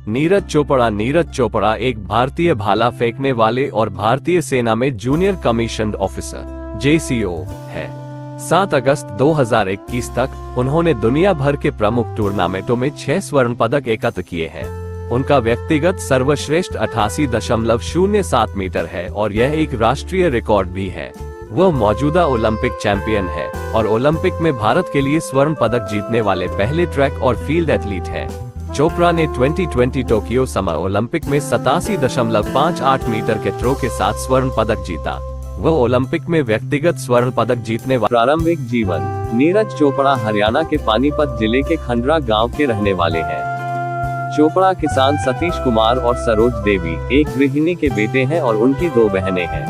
नीरज चोपड़ा एक भारतीय भाला फेंकने वाले और भारतीय सेना में जूनियर कमीशन्ड ऑफिसर (JCO) है। 7 अगस्त 2021 तक उन्होंने दुनिया भर के प्रमुख टूर्नामेंटों में 6 स्वर्ण पदक एकत्र किए हैं। उनका व्यक्तिगत सर्वश्रेष्ठ 88.07 मीटर है और यह एक राष्ट्रीय रिकॉर्ड भी है। वह मौजूदा ओलंपिक चैंपियन है और ओलंपिक में भारत के लिए स्वर्ण पदक जीतने वाले पहले ट्रैक और फील्ड एथलीट हैं। चोपड़ा ने 2020 टोक्यो समर ओलंपिक में 87.58 मीटर के थ्रो के साथ स्वर्ण पदक जीता। वह ओलंपिक में व्यक्तिगत स्वर्ण पदक जीतने वाले। प्रारंभिक जीवन: नीरज चोपड़ा हरियाणा के पानीपत जिले के खंडरा गांव के रहने वाले हैं। चोपड़ा किसान सतीश कुमार और सरोज देवी एक गृहिणी के बेटे हैं और उनकी 2 बहनें हैं।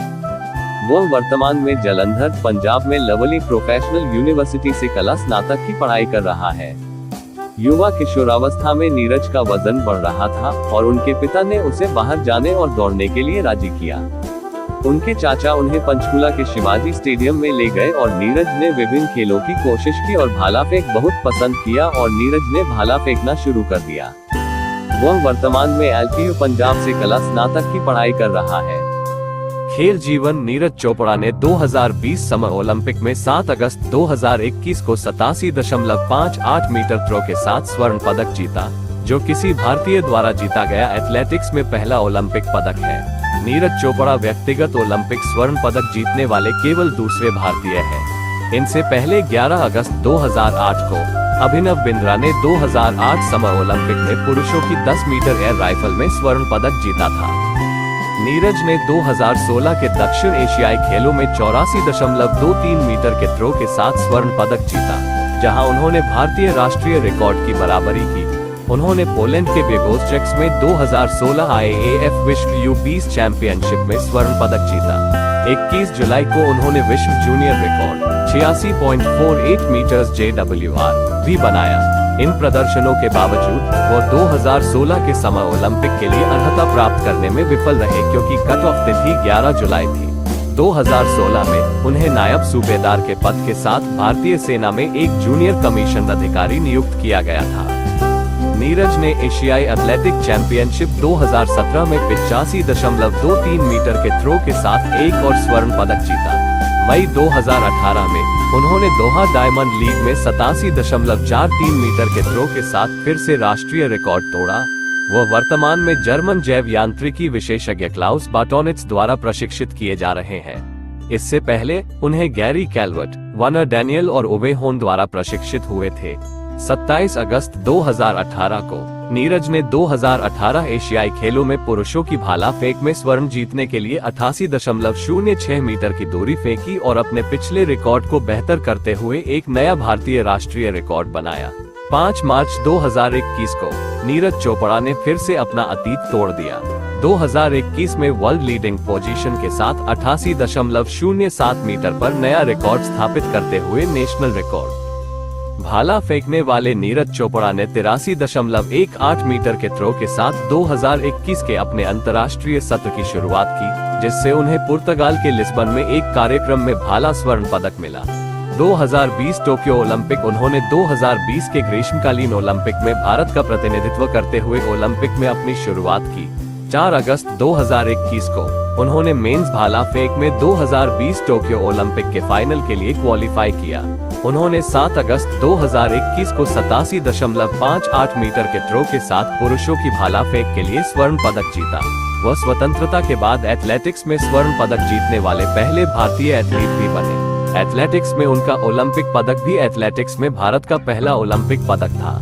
वह वर्तमान में जालंधर, पंजाब में लवली प्रोफेशनल यूनिवर्सिटी से कला स्नातक की पढ़ाई कर रहा है। युवा किशोरावस्था में नीरज का वजन बढ़ रहा था और उनके पिता ने उसे बाहर जाने और दौड़ने के लिए राजी किया। उनके चाचा उन्हें पंचकुला के शिवाजी स्टेडियम में ले गए और नीरज ने विभिन्न खेलों की कोशिश की और भाला फेंक बहुत पसंद किया और नीरज ने भाला फेंकना शुरू कर दिया। वह वर्तमान में LPU पंजाब से कला स्नातक की पढ़ाई कर रहा है। खेल जीवन: नीरज चोपड़ा ने 2020 समर ओलंपिक में 7 अगस्त 2021 को 87.58 मीटर थ्रो के साथ स्वर्ण पदक जीता, जो किसी भारतीय द्वारा जीता गया एथलेटिक्स में पहला ओलंपिक पदक है। नीरज चोपड़ा व्यक्तिगत ओलंपिक स्वर्ण पदक जीतने वाले केवल दूसरे भारतीय हैं। इनसे पहले 11 अगस्त 2008 को अभिनव बिंद्रा ने 2008 समर ओलंपिक में पुरुषों की 10 मीटर एयर राइफल में स्वर्ण पदक जीता था। नीरज ने 2016 के दक्षिण एशियाई खेलों में 84.23 मीटर के थ्रो के साथ स्वर्ण पदक जीता, जहां उन्होंने भारतीय राष्ट्रीय रिकॉर्ड की बराबरी की। उन्होंने पोलैंड के बेगोस्टेक्स में 2016 IAAF विश्व U20 चैंपियनशिप में स्वर्ण पदक जीता। 21 जुलाई को उन्होंने विश्व जूनियर रिकॉर्ड 86.48 मीटर्स JWR भी बनाया। इन प्रदर्शनों के बावजूद वो 2016 के समर ओलंपिक के लिए अर्हता प्राप्त करने में विफल रहे, क्योंकि कट ऑफ तिथि 11 जुलाई थी। 2016 में उन्हें नायब सूबेदार के पद के साथ भारतीय सेना में एक जूनियर कमीशन अधिकारी नियुक्त किया गया था। नीरज ने एशियाई एथलेटिक चैंपियनशिप 2017 में 85.23 मीटर के थ्रो के साथ एक और स्वर्ण पदक जीता। मई 2018 में उन्होंने दोहा डायमंड लीग में 87.43 मीटर के थ्रो के साथ फिर से राष्ट्रीय रिकॉर्ड तोड़ा। वह वर्तमान में जर्मन जैव यांत्रिकी विशेषज्ञ क्लाउस बाटोनिट्स द्वारा प्रशिक्षित किए जा रहे हैं। इससे पहले उन्हें गैरी कैल्वर्ट, वार्नर डैनियल और ओवे होन द्वारा प्रशिक्षित हुए थे। 27 अगस्त 2018 को नीरज ने 2018 एशियाई खेलों में पुरुषों की भाला फेंक में स्वर्ण जीतने के लिए 88.06 मीटर की दूरी फेंकी और अपने पिछले रिकॉर्ड को बेहतर करते हुए एक नया भारतीय राष्ट्रीय रिकॉर्ड बनाया। 5 मार्च 2021 को नीरज चोपड़ा ने फिर से अपना अतीत तोड़ दिया। 2021 में वर्ल्ड लीडिंग पोजीशन के साथ 88.07 मीटर पर नया रिकॉर्ड स्थापित करते हुए नेशनल रिकॉर्ड। भाला फेंकने वाले नीरज चोपड़ा ने 83.18 मीटर के थ्रो के साथ 2021 के अपने अंतर्राष्ट्रीय सत्र की शुरुआत की, जिससे उन्हें पुर्तगाल के लिस्बन में एक कार्यक्रम में भाला स्वर्ण पदक मिला। 2020 टोक्यो ओलंपिक उन्होंने 2020 के ग्रीष्मकालीन ओलंपिक में भारत का प्रतिनिधित्व करते हुए ओलंपिक में अपनी शुरुआत की। 4 अगस्त 2021 को उन्होंने मेंस भाला फेंक में 2020 टोक्यो ओलंपिक के फाइनल के लिए क्वालिफाई किया। उन्होंने 7 अगस्त 2021 को 87.58 मीटर के थ्रो के साथ पुरुषों की भाला फेंक के लिए स्वर्ण पदक जीता। वह स्वतंत्रता के बाद एथलेटिक्स में स्वर्ण पदक जीतने वाले पहले भारतीय एथलीट भी बने। एथलेटिक्स में उनका ओलंपिक पदक भी एथलेटिक्स में भारत का पहला ओलंपिक पदक था।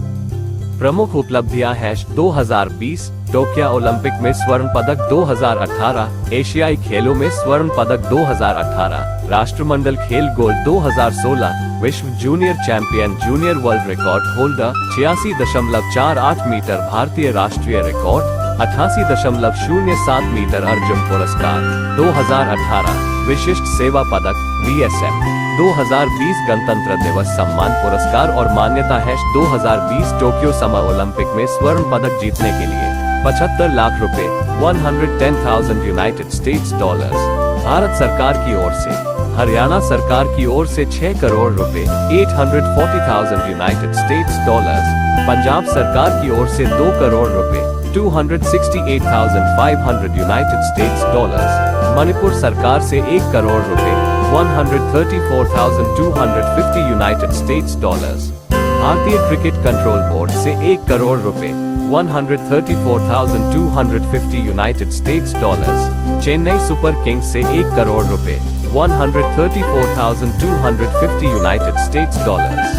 प्रमुख उपलब्धियां हैं: 2020 टोक्यो ओलंपिक में स्वर्ण पदक, 2018 एशियाई खेलों में स्वर्ण पदक, 2018 राष्ट्रमंडल खेल गोल्ड, 2016 विश्व junior champion, junior world record holder 86.48 metre भारतीय राष्ट्रीय रिकॉर्ड, 88.07 मीटर अर्जुन पुरस्कार, 2018 विशिष्ट सेवा पदक BSF, 2020 गणतंत्र दिवस सम्मान पुरस्कार और मान्यता है 2020 टोक्यो समर ओलंपिक में स्वर्ण पदक जीतने के लिए 75 लाख रुपए 110,000 यूनाइटेड स्टेट्स डॉलर्स भारत सरकार की ओर से, हरियाणा सरकार की ओर से 6 करोड़ रुपए 840,000 यूनाइटेड स्टेट्स डॉलर्स, पंजाब सरकार की ओर से 2 करोड़ रुपए $268,500 यूनाइटेड स्टेट्स डॉलर्स। मणिपुर सरकार से 1 करोड़ रुपए 134,250 यूनाइटेड स्टेट्स डॉलर्स। भारतीय क्रिकेट कंट्रोल बोर्ड से 1 करोड़ रुपए 134,250 United states dollars. Chennai super Kings से 1 करोड़ रुपए 134,250 यूनाइटेड स्टेट्स डॉलर्स।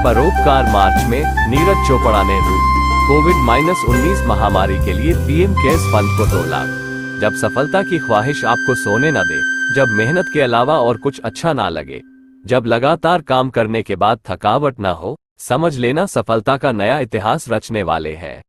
परोपकार मार्च में नीरज चोपड़ा ने कोविड-19 महामारी के लिए पीएम केयर्स फंड को 2 लाख। जब सफलता की ख्वाहिश आपको सोने न दे, जब मेहनत के अलावा और कुछ अच्छा ना लगे, जब लगातार काम करने के बाद थकावट ना हो, समझ लेना सफलता का नया इतिहास रचने वाले हैं।